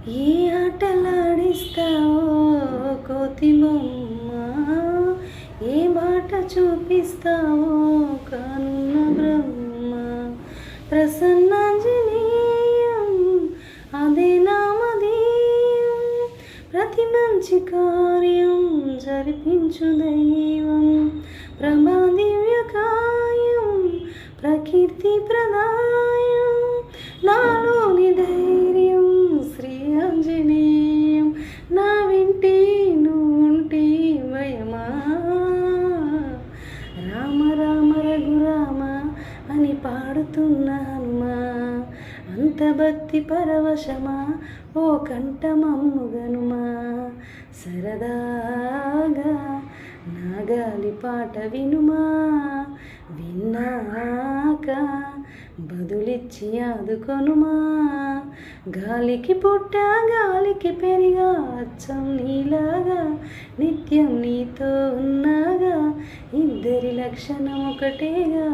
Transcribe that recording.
ఏ ఆటలాడిస్తావో కోతి బొమ్మ, ఏ బాట చూపిస్తావో కానున్న బ్రహ్మ. ప్రసన్నాంజనేయం అదే నామధేయం, ప్రతి మంచి కార్యం జరిపించు దైవం. ప్రభాదివ్యకాయం ప్రకీర్తి ప్రదాయం, నాలోని ధైర్యం శ్రీ ఆంజనేయం. నా వెంటే నువ్వుంటే భయమా, రామ రామ రఘురామ అని పాడుతున్న హనుమా. అంత భక్తి పరవశమా ఓ కంఠమమ్ముగనుమా. సరదాగా నా గాలి పాట వినుమా, విన్నాక బదులిచ్చి ఆదుకొనుమా. గాలికి పుట్ట గాలికి పెరిగా, అచ్చం నీలాగా నిత్యం నీతో ఉన్నాగా, ఇద్దరి లక్షణం ఒకటేగా.